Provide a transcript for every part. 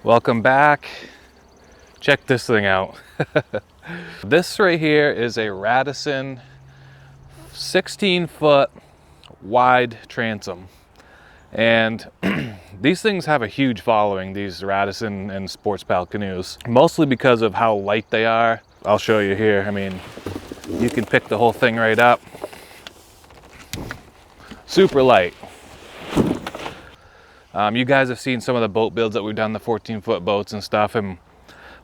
Welcome back. Check this thing out. This right here is a Radisson 16-foot wide transom. And these things have a huge following, these Radisson and Sports Pal canoes, mostly because of how light they are. I'll show you here. I mean, you can pick the whole thing right up. Super light. You guys have seen some of the boat builds that we've done, the 14-foot boats and stuff. And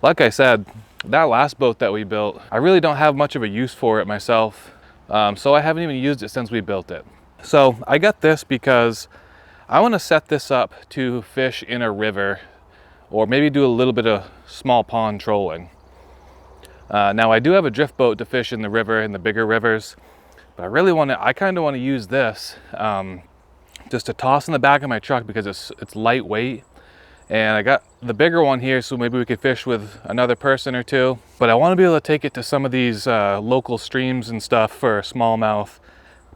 like I said, that last boat that we built, I really don't have much of a use for it myself. So I haven't even used it since we built it. So I got this because I want to set this up to fish in a river or maybe do a little bit of small pond trolling. Now I do have a drift boat to fish in the river, in the bigger rivers, but I kind of want to use this just to toss in the back of my truck because it's lightweight. And I got the bigger one here, so maybe we could fish with another person or two. But I want to be able to take it to some of these local streams and stuff for smallmouth,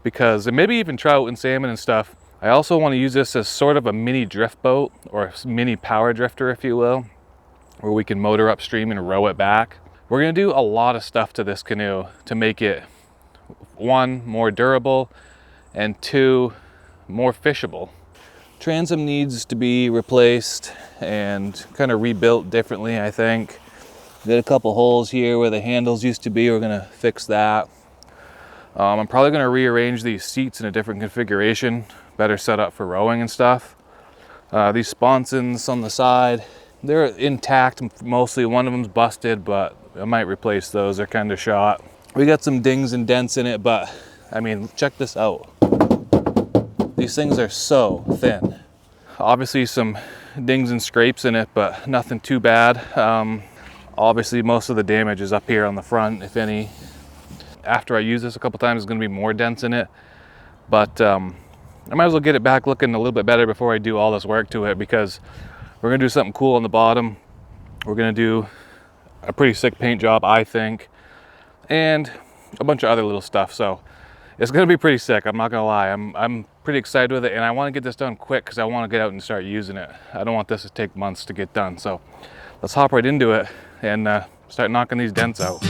because, and maybe even trout and salmon and stuff. I also want to use this as sort of a mini drift boat, or a mini power drifter, if you will, where we can motor upstream and row it back. We're going to do a lot of stuff to this canoe to make it, one, more durable, and two, more fishable. Transom needs to be replaced and kind of rebuilt differently, I think. Did a couple holes here where the handles used to be. We're gonna fix that. I'm probably gonna rearrange these seats in a different configuration, better set up for rowing and stuff. These sponsons on the side, they're intact mostly. One of them's busted, but I might replace those. They're kind of shot. We got some dings and dents in it, but I mean, check this out. These things are so thin. Obviously some dings and scrapes in it, but nothing too bad. Obviously most of the damage is up here on the front, if any. After I use this a couple times, there's gonna be more dents in it. But I might as well get it back looking a little bit better before I do all this work to it, because we're gonna do something cool on the bottom. We're gonna do a pretty sick paint job, I think, and a bunch of other little stuff. So it's gonna be pretty sick, I'm not gonna lie. I'm pretty excited with it, and I wanna get this done quick because I wanna get out and start using it. I don't want this to take months to get done. So let's hop right into it and start knocking these dents out.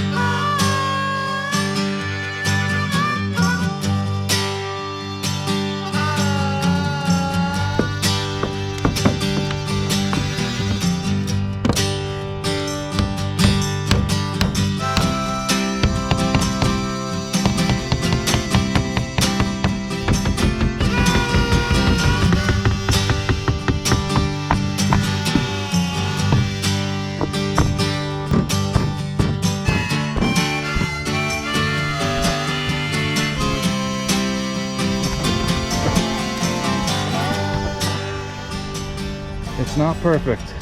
It's not perfect,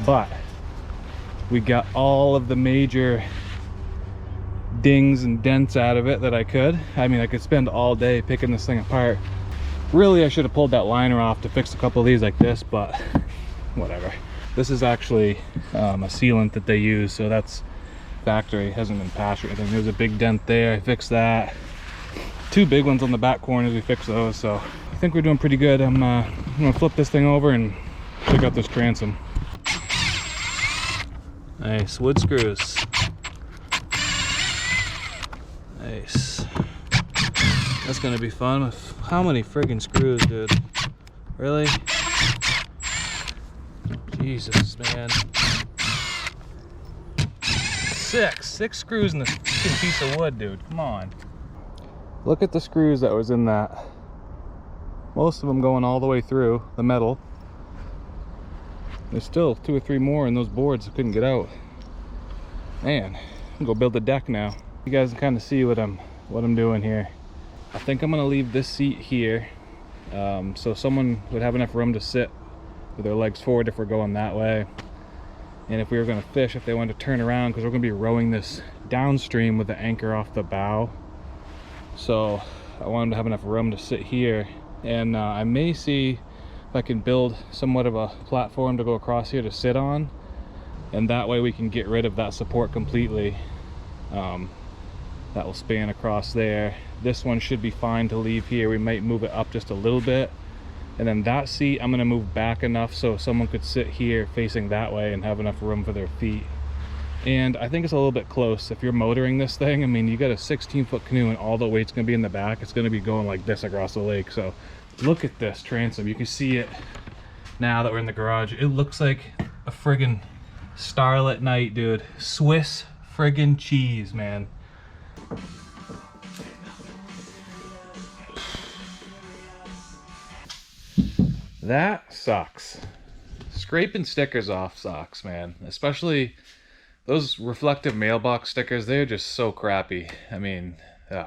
but we got all of the major dings and dents out of it that I could. I mean, I could spend all day picking this thing apart. Really, I should have pulled that liner off to fix a couple of these like this, but whatever. This is actually a sealant that they use, so that's factory, hasn't been patched or anything. There's a big dent there, I fixed that. Two big ones on the back corners, we fixed those, so I think we're doing pretty good. I'm gonna flip this thing over and check out this transom. Nice wood screws. Nice. That's gonna be fun. How many friggin' screws, dude? Really? Jesus, man. Six screws in this piece of wood, dude. Come on. Look at the screws that was in that. Most of them going all the way through the metal. There's still 2 or 3 more in those boards I couldn't get out. Man, I'm gonna go build a deck now. You guys can kind of see what I'm doing here. I think I'm gonna leave this seat here, so someone would have enough room to sit with their legs forward if we're going that way. And if we were gonna fish, if they wanted to turn around, because we're gonna be rowing this downstream with the anchor off the bow. So I want them to have enough room to sit here. And I may see if I can build somewhat of a platform to go across here to sit on, and that way we can get rid of that support completely. That will span across there. This one should be fine to leave here. We might move it up just a little bit And then that seat I'm gonna move back enough so someone could sit here facing that way and have enough room for their feet. And I think it's a little bit close. If you're motoring this thing, I mean, you got a 16-foot canoe and all the weight's gonna be in the back. It's gonna be going like this across the lake. So look at this transom. You can see it now that we're in the garage. It looks like a friggin' starlit night, dude. Swiss friggin' cheese, man. That sucks. Scraping stickers off sucks, man. Especially those reflective mailbox stickers. They're just so crappy. I mean, don't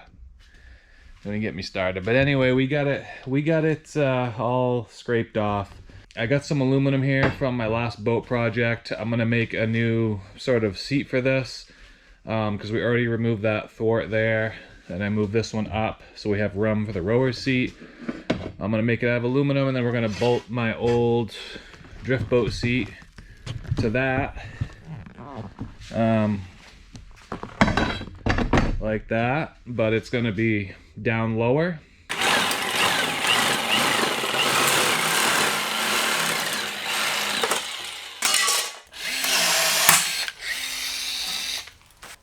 even get me started. But anyway, we got it all scraped off. I got some aluminum here from my last boat project. I'm gonna make a new sort of seat for this because we already removed that thwart there, and I moved this one up so we have room for the rower's seat. I'm gonna make it out of aluminum, and then we're gonna bolt my old drift boat seat to that, like that, but it's gonna be down lower.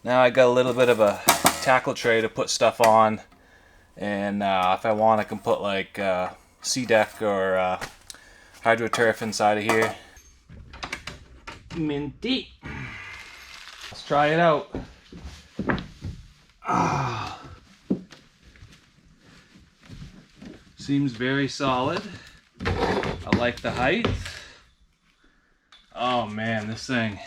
Now I got a little bit of a tackle tray to put stuff on, and if I want I can put like sea deck or hydro turf inside of here. Minty. Let's try it out. Seems very solid. I like the height. Oh man, this thing.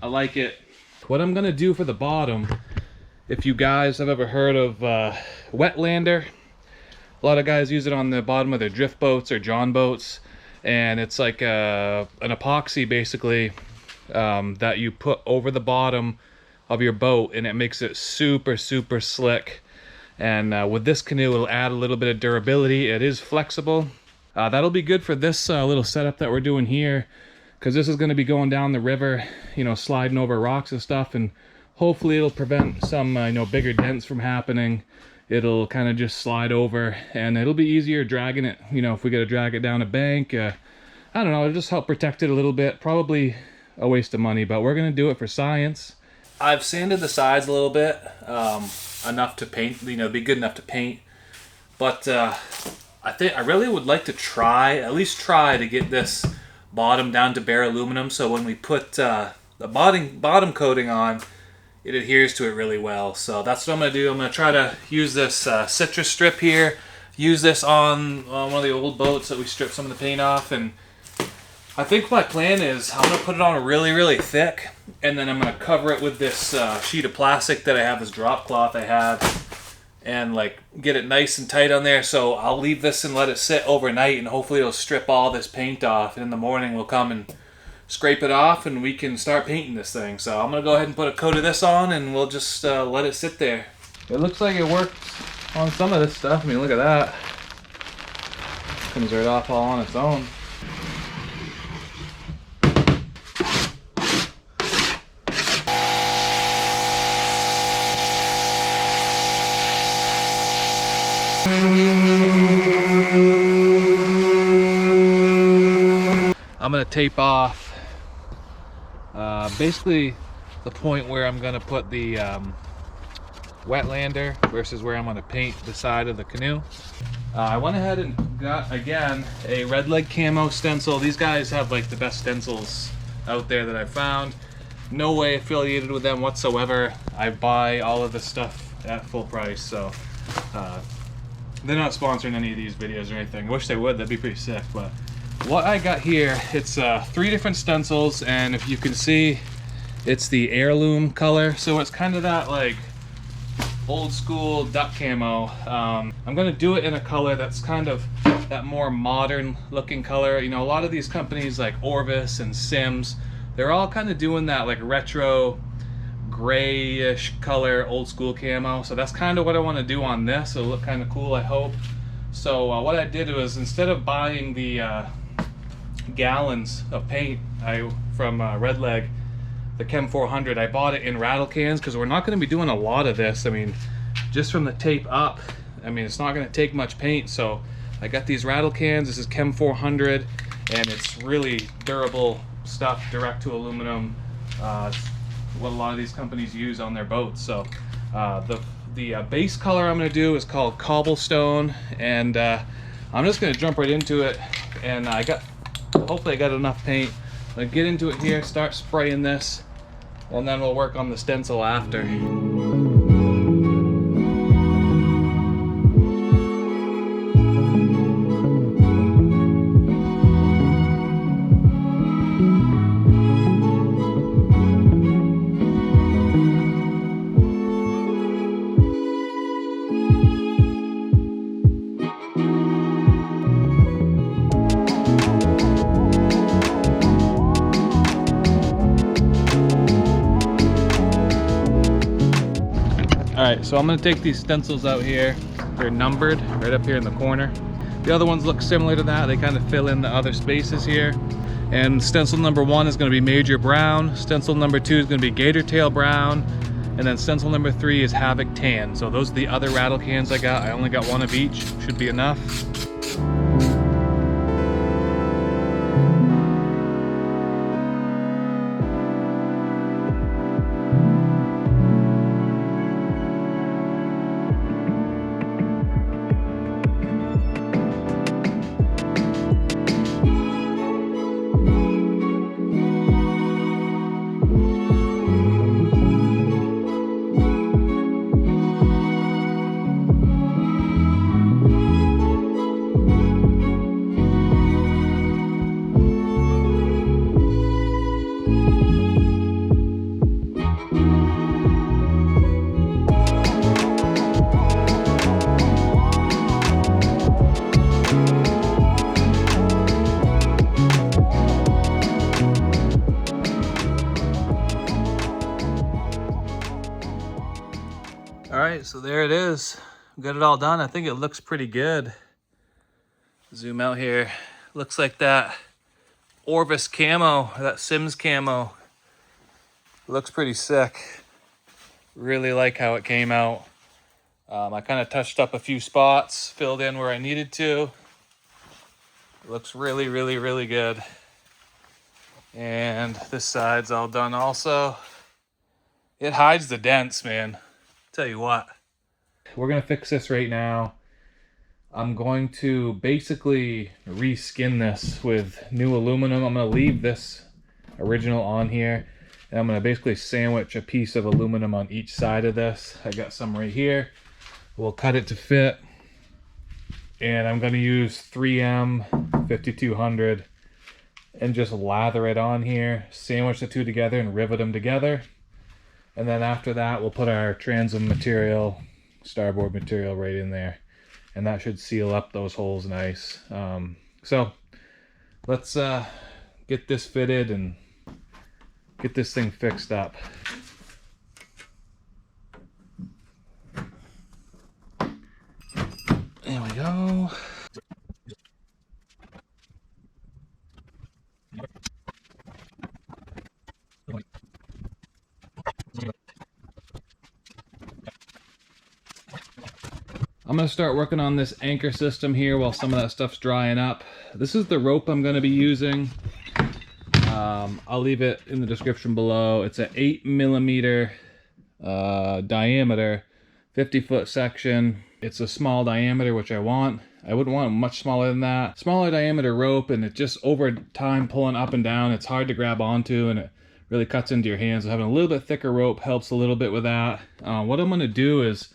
I like it. What I'm gonna do for the bottom, if you guys have ever heard of wetlander, a lot of guys use it on the bottom of their drift boats or john boats, and it's like an epoxy basically that you put over the bottom of your boat, and it makes it super slick. And with this canoe, it'll add a little bit of durability. It is flexible. That'll be good for this little setup that we're doing here, because this is going to be going down the river, you know, sliding over rocks and stuff, and hopefully it'll prevent some you know, bigger dents from happening. It'll kind of just slide over, and it'll be easier dragging it, you know, if we got to drag it down a bank. I don't know, it'll just help protect it a little bit. Probably a waste of money, but we're going to do it for science. I've sanded the sides a little bit, enough to paint, you know, be good enough to paint. But I think I really would like to try, at least try to get this bottom down to bare aluminum, so when we put the bottom coating on, it adheres to it really well. So that's what I'm going to do. I'm going to try to use this citrus strip here, use this on one of the old boats that we stripped some of the paint off, and I think my plan is I'm going to put it on really thick, and then I'm going to cover it with this sheet of plastic that I have, this drop cloth I had, and like get it nice and tight on there. So I'll leave this and let it sit overnight, and hopefully it'll strip all this paint off, and in the morning we'll come and scrape it off and we can start painting this thing. So I'm gonna go ahead and put a coat of this on, and we'll just let it sit there. It looks like it works on some of this stuff. I mean, look at that. Comes right off all on its own. I'm gonna tape off basically the point where I'm gonna put the wetlander versus where I'm gonna paint the side of the canoe. I went ahead and got, again, a red leg camo stencil. These guys have like the best stencils out there that I've found. No way affiliated with them whatsoever. I buy all of this stuff at full price, so they're not sponsoring any of these videos or anything. I wish they would, that'd be pretty sick. But what I got here, it's 3 different stencils, and if you can see, it's the heirloom color. So it's kind of that like old school duck camo. I'm gonna do it in a color that's kind of that more modern looking color. You know, a lot of these companies like Orvis and Sims, they're all kind of doing that like retro grayish color, old school camo. So that's kind of what I want to do on this. It'll look kind of cool, I hope. So what I did was, instead of buying the gallons of paint from Red Leg, the Chem 400, I bought it in rattle cans, because we're not going to be doing a lot of this. I mean, just from the tape up, I mean, it's not going to take much paint. So I got these rattle cans. This is Chem 400, and it's really durable stuff, direct to aluminum. It's what a lot of these companies use on their boats. So the base color I'm going to do is called cobblestone, and I'm just going to jump right into it. And hopefully I got enough paint. I'm going to get into it here, start spraying this, and then we'll work on the stencil after. Alright, so I'm going to take these stencils out here. They're numbered right up here in the corner. The other ones look similar to that. They kind of fill in the other spaces here. And stencil number 1 is going to be Major Brown. Stencil number 2 is going to be Gator Tail Brown. And then stencil number 3 is Havoc Tan. So those are the other rattle cans I got. I only got one of each. Should be enough. Alright, so there it is. Got it all done. I think it looks pretty good. Zoom out here. Looks like that Orvis camo, that Sims camo. Looks pretty sick. Really like how it came out. I kind of touched up a few spots, filled in where I needed to. It looks really, really, really good. And this side's all done also. It hides the dents, man. Tell you what. We're gonna fix this right now. I'm going to basically reskin this with new aluminum. I'm gonna leave this original on here, and I'm gonna basically sandwich a piece of aluminum on each side of this. I got some right here. We'll cut it to fit, and I'm gonna use 3M 5200 and just lather it on here, sandwich the two together and rivet them together. And then after that, we'll put our transom material, starboard material right in there. And that should seal up those holes nice. So let's get this fitted and get this thing fixed up. There we go. I'm going to start working on this anchor system here while some of that stuff's drying up. This is the rope I'm going to be using. I'll leave it in the description below. It's an 8mm diameter, 50-foot section. It's a small diameter, which I want. I wouldn't want much smaller than that. Smaller diameter rope, and it just over time pulling up and down, it's hard to grab onto, and it really cuts into your hands. So having a little bit thicker rope helps a little bit with that. What I'm going to do is,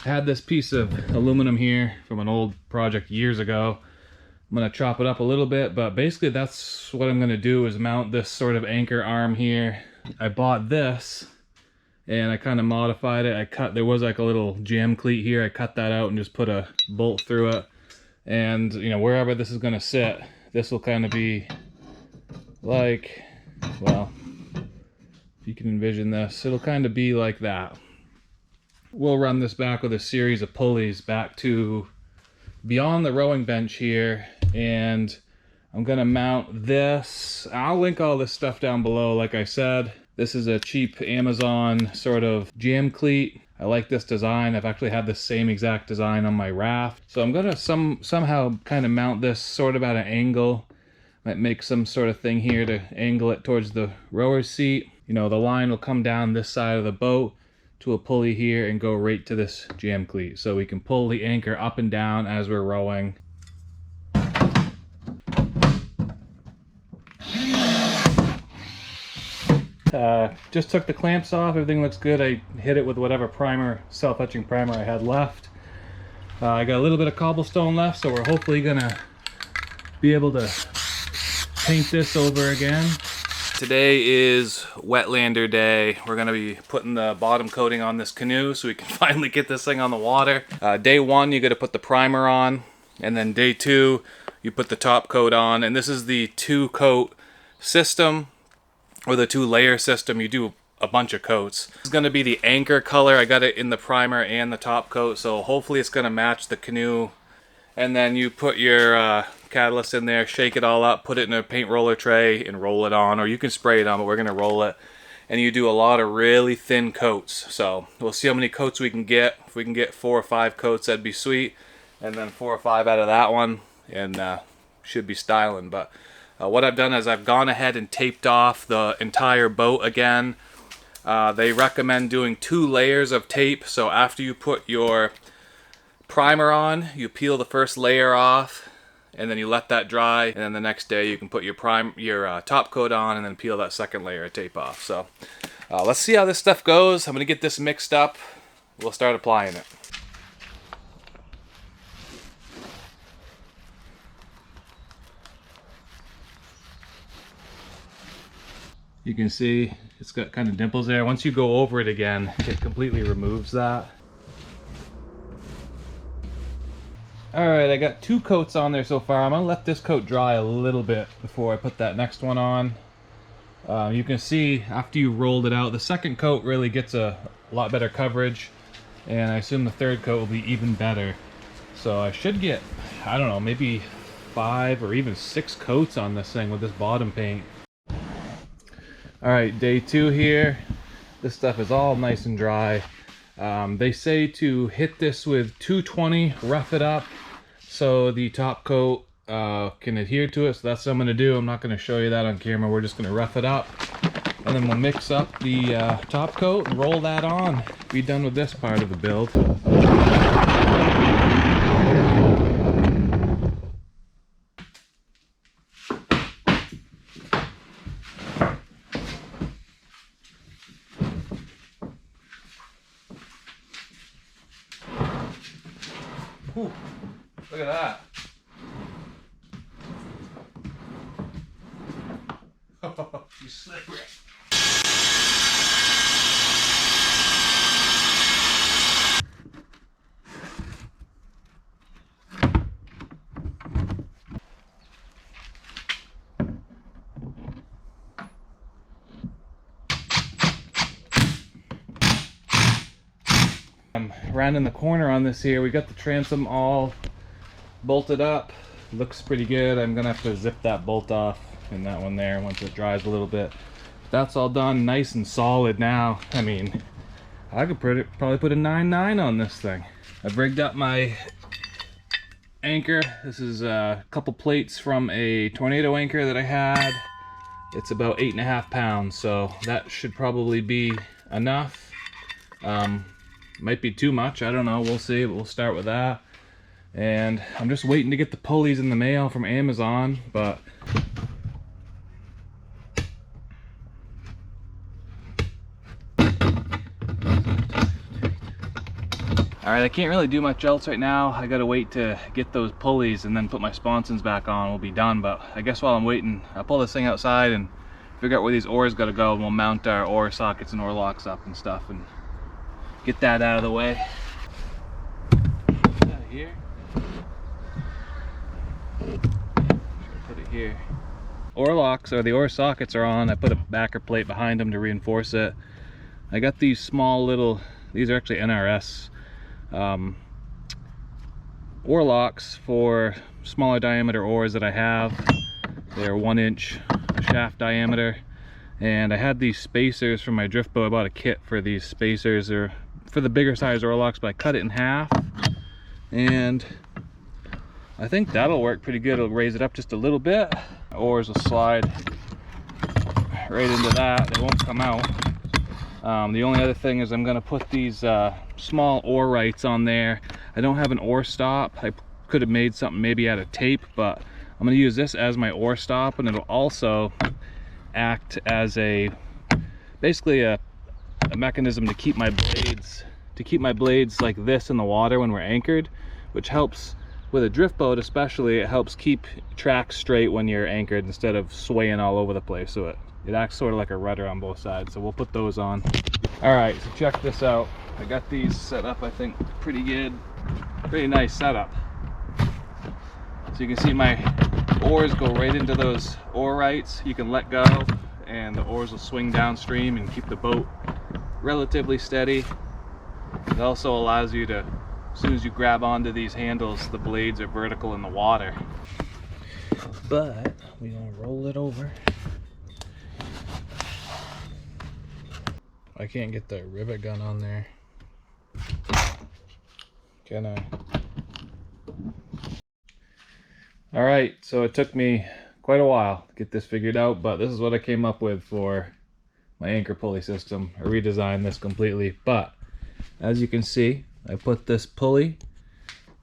I had this piece of aluminum here from an old project years ago. I'm going to chop it up a little bit, but basically that's what I'm going to do is mount this sort of anchor arm here. I bought this and I kind of modified it. There was like a little jam cleat here. I cut that out and just put a bolt through it. And you know, wherever this is going to sit, this will kind of be like, well, if you can envision this, it'll kind of be like that. We'll run this back with a series of pulleys back to beyond the rowing bench here, and I'm gonna mount this. I'll link all this stuff down below. Like I said, this is a cheap Amazon sort of jam cleat. I like this design. I've actually had the same exact design on my raft. So I'm gonna somehow kind of mount this sort of at an angle. Might make some sort of thing here to angle it towards the rower's seat. You know, the line will come down this side of the boat to a pulley here and go right to this jam cleat. So we can pull the anchor up and down as we're rowing. Just took the clamps off, everything looks good. I hit it with whatever primer, self-etching primer I had left. I got a little bit of cobblestone left, so we're hopefully gonna be able to paint this over again. Today is wetlander day. We're gonna be putting the bottom coating on this canoe so we can finally get this thing on the water. Day one, you gotta put the primer on, and then day two, you put the top coat on, and this is the 2-coat system, or the 2-layer system. You do a bunch of coats. This is going to be the anchor color. I got it in the primer and the top coat, so hopefully it's going to match the canoe. And then you put your catalyst in there, shake it all up, put it in a paint roller tray and roll it on, or you can spray it on, but we're going to roll it. And you do a lot of really thin coats, so we'll see how many coats we can get. If we can get 4 or 5 coats, that'd be sweet, and then 4 or 5 out of that one, and should be styling. But what I've done is I've gone ahead and taped off the entire boat again. They recommend doing 2 layers of tape. So after you put your primer on, you peel the first layer off, and then you let that dry. And then the next day you can put your top coat on, and then peel that second layer of tape off. So let's see how this stuff goes. I'm gonna get this mixed up. We'll start applying it. You can see it's got kind of dimples there. Once you go over it again, it completely removes that. Alright, I got 2 coats on there so far. I'm going to let this coat dry a little bit before I put that next one on. You can see after you rolled it out, the second coat really gets a lot better coverage, and I assume the third coat will be even better. So I should get, I don't know, maybe 5 or even 6 coats on this thing with this bottom paint. Alright, day 2 here. This stuff is all nice and dry. They say to hit this with 220, rough it up so the top coat can adhere to it. So that's what I'm going to do. I'm not going to show you that on camera. We're just going to rough it up, and then we'll mix up the top coat and roll that on. Be done with this part of the build. Whew, look at that. Oh, she's slippery. I'm rounding the corner on this here. We got the transom all bolted up. Looks pretty good. I'm gonna have to zip that bolt off and that one there once it dries a little bit. That's all done, nice and solid now. I mean, I could probably put a 9.9 on this thing. I've rigged up my anchor. This is a couple plates from a tornado anchor that I had. It's about 8.5 pounds, so that should probably be enough. Might be too much, I don't know, we'll see, but we'll start with that. And I'm just waiting to get the pulleys in the mail from Amazon, but alright, I can't really do much else right now. I gotta wait to get those pulleys and then put my sponsons back on. We'll be done, but I guess while I'm waiting, I'll pull this thing outside and figure out where these oars gotta go, and we'll mount our oar sockets and oar locks up and stuff and get that out of the way. Put that here. Put it here. Oar locks, or the oar sockets, are on. I put a backer plate behind them to reinforce it. I got these small little, these are actually NRS oar locks for smaller diameter oars that I have. They're 1-inch shaft diameter, and I had these spacers from my drift boat. I bought a kit for these spacers. They're for the bigger size Orlocks, but I cut it in half, and I think that'll work pretty good. It'll raise it up just a little bit. Oars will slide right into that. They won't come out. The only other thing is I'm going to put these small oar rights on there. I don't have an oar stop. I could have made something maybe out of tape, but I'm going to use this as my oar stop, and it'll also act as basically a mechanism to keep my blades like this in the water when we're anchored, which helps with a drift boat. Especially, it helps keep tracks straight when you're anchored instead of swaying all over the place. So it acts sort of like a rudder on both sides. So we'll put those on. All right, so check this out. I got these set up, I think, pretty good. Pretty nice setup. So you can see my oars go right into those oar rights. You can let go and the oars will swing downstream and keep the boat relatively steady. It also allows you to, as soon as you grab onto these handles, the blades are vertical in the water. But we're gonna roll it over. I can't get the rivet gun on there. Can I? All right, so it took me quite a while to get this figured out, but this is what I came up with for my anchor pulley system. I redesigned this completely, but as you can see, I put this pulley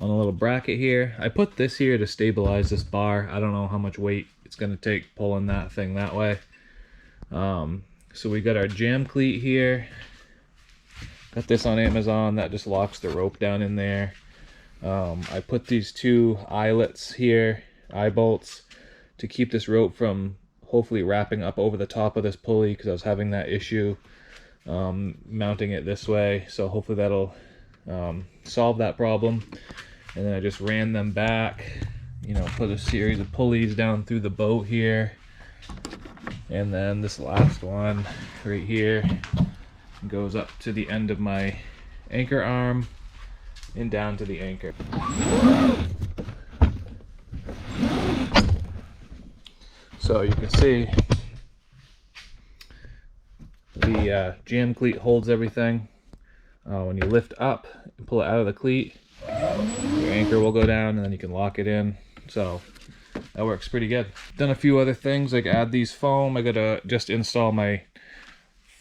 on a little bracket here. I put this here to stabilize this bar. I don't know how much weight it's going to take pulling that thing that way. So we got our jam cleat here. Got this on Amazon. That just locks the rope down in there. I put these two eyelets here, eye bolts, to keep this rope from hopefully wrapping up over the top of this pulley, because I was having that issue mounting it this way. So hopefully that'll solve that problem. And then I just ran them back, you know, put a series of pulleys down through the boat here. And then this last one right here goes up to the end of my anchor arm and down to the anchor. So you can see the jam cleat holds everything. When you lift up and pull it out of the cleat, your anchor will go down and then you can lock it in. So that works pretty good. Done a few other things, like add these foam. I gotta just install my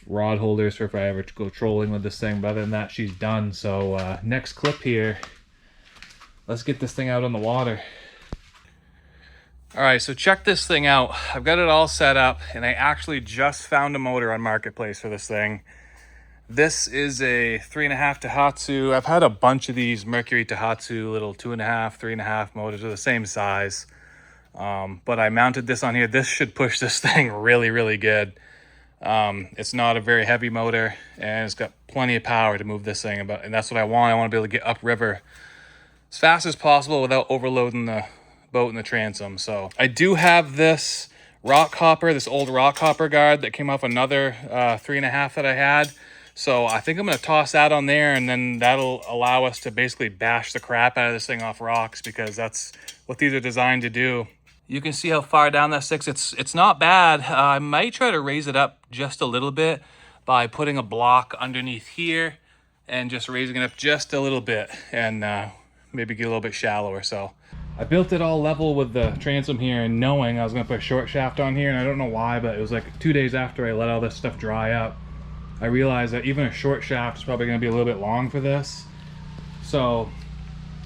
rod holders for if I ever go trolling with this thing, but other than that, she's done. So next clip here, let's get this thing out on the water. All right, so check this thing out. I've got it all set up, and I actually just found a motor on Marketplace for this thing. This is a 3.5 Tohatsu. I've had a bunch of these Mercury Tohatsu little 2.5, 3.5 motors are the same size. But I mounted this on here. This should push this thing really, really good. It's not a very heavy motor, and it's got plenty of power to move this thing about, and that's what I want. I want to be able to get upriver as fast as possible without overloading the boat and the transom. So I do have this rock hopper, this old rock hopper guard that came off another 3.5 that I had. So I think I'm going to toss that on there, and then that'll allow us to basically bash the crap out of this thing off rocks, because that's what these are designed to do. You can see how far down that sticks. It's not bad. I might try to raise it up just a little bit by putting a block underneath here and just raising it up just a little bit, and maybe get a little bit shallower. So I built it all level with the transom here, and knowing I was going to put a short shaft on here, and I don't know why, but it was like 2 days after I let all this stuff dry up, I realized that even a short shaft is probably going to be a little bit long for this. So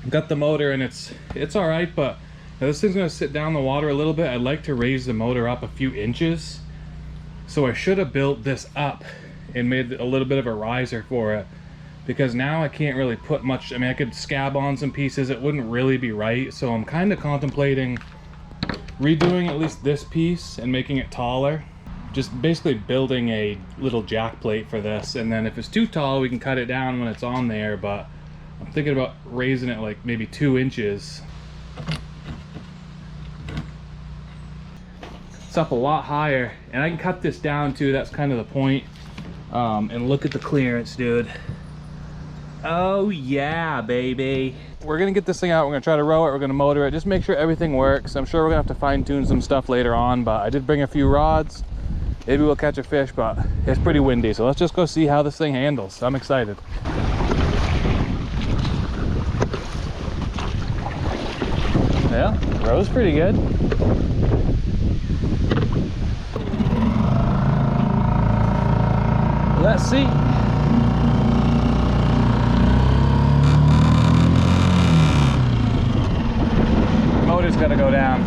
I got the motor, and it's all right, but now this thing's going to sit down the water a little bit. I'd like to raise the motor up a few inches. So I should have built this up and made a little bit of a riser for it, because now I can't really put much. I mean, I could scab on some pieces. It wouldn't really be right. So I'm kind of contemplating redoing at least this piece and making it taller. Just basically building a little jack plate for this. And then if it's too tall, we can cut it down when it's on there. But I'm thinking about raising it like maybe 2 inches. It's up a lot higher, and I can cut this down too. That's kind of the point. And look at the clearance, dude. Oh yeah, baby. We're gonna get this thing out. We're gonna try to row it. We're gonna motor it. Just make sure everything works. I'm sure we're gonna have to fine tune some stuff later on, but I did bring a few rods. Maybe we'll catch a fish, but it's pretty windy. So let's just go see how this thing handles. I'm excited. Yeah, rose pretty good. Let's see. Motor's gotta go down.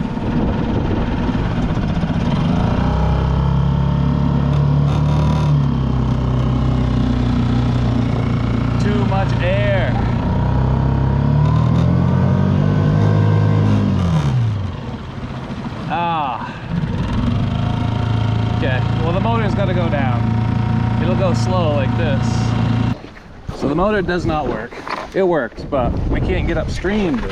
Too much air. Ah. Okay, well the motor's gotta go down. It'll go slow like this. So the motor does not work. It worked, but we can't get upstream, dude.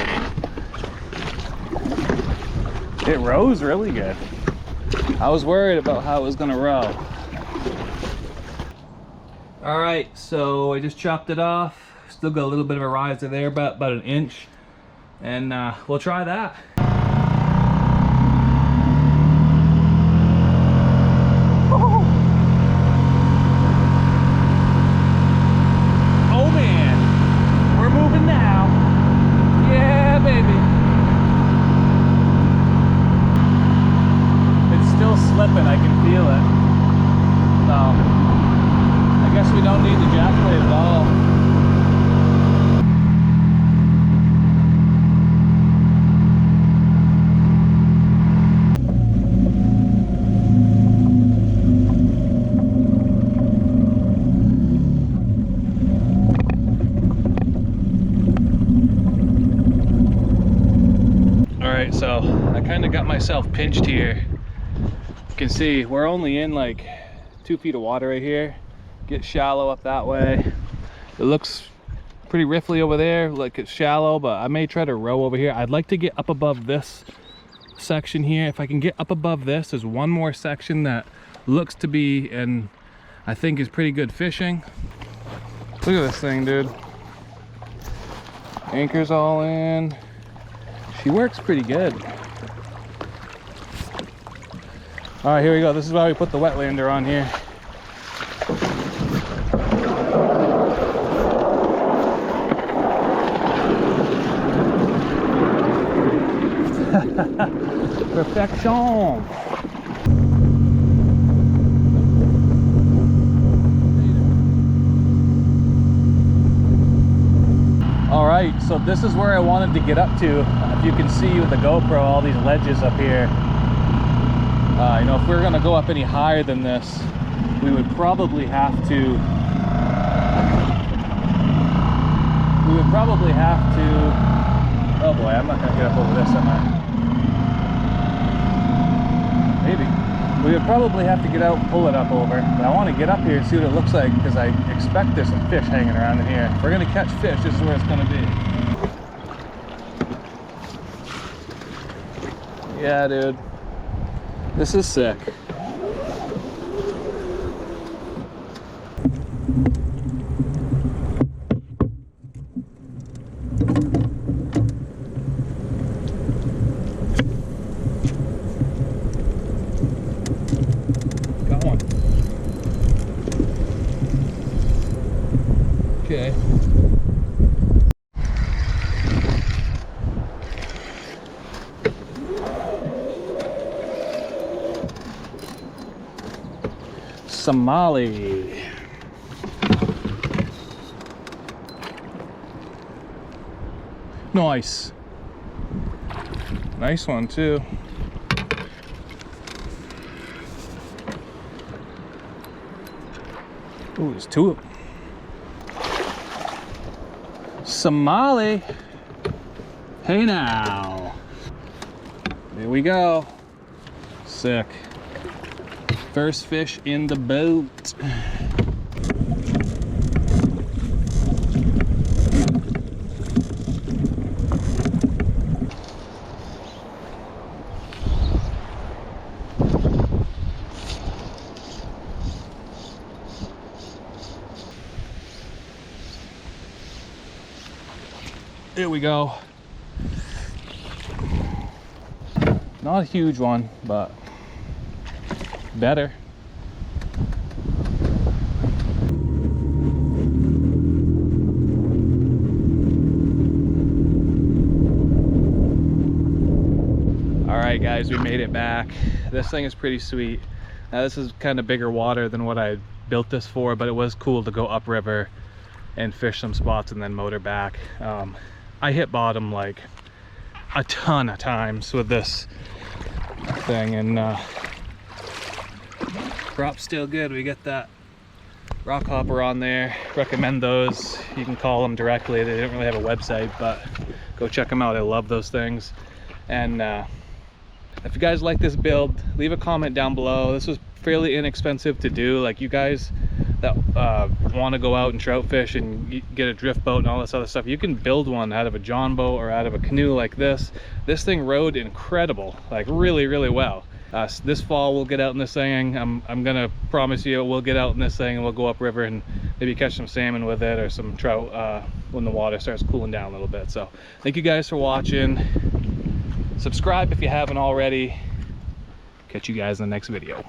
It rows really good. I was worried about how it was gonna row. All right, so I just chopped it off. Still got a little bit of a riser there, about an inch. And we'll try that. I can feel it. So I guess we don't need the jack plate at all. All right, so I kind of got myself pinched here. You can see we're only in like 2 feet of water right here. Get shallow up that way. It looks pretty riffly over there, like it's shallow, but I may try to row over here. I'd like to get up above this section here. If I can get up above this, there's one more section that looks to be, and I think is pretty good fishing. Look at this thing, dude. Anchor's all in. She works pretty good. All right, here we go. This is why we put the wetlander on here. Perfection. All right, so this is where I wanted to get up to. If you can see with the GoPro, all these ledges up here. You know, if we were going to go up any higher than this, we would probably have to. Oh boy, I'm not going to get up over this, am I? Maybe. We would probably have to get out and pull it up over. But I want to get up here and see what it looks like, because I expect there's some fish hanging around in here. If we're going to catch fish, this is where it's going to be. Yeah, dude. This is sick. Got one. Okay. Somali. Nice. Nice one too. Ooh, there's 2 of them. Somali. Hey now. Here we go. Sick. First fish in the boat. Here we go. Not a huge one, but better. guys, we made it back. This thing is pretty sweet. Now this is kind of bigger water than what I built this for, but it was cool to go upriver and fish some spots and then motor back. I hit bottom like a ton of times with this thing, and crop's still good. We got that rock hopper on there. Recommend those. You can call them directly. They don't really have a website, but go check them out. I love those things. And if you guys like this build, leave a comment down below. This was fairly inexpensive to do. Like, you guys that want to go out and trout fish and get a drift boat and all this other stuff, you can build one out of a john boat or out of a canoe like this. This thing rode incredible, like really, really well. This fall we'll get out in this thing. I'm gonna promise you we'll get out in this thing and we'll go upriver and maybe catch some salmon with it or some trout when the water starts cooling down a little bit. So thank you guys for watching. Subscribe if you haven't already. Catch you guys in the next video.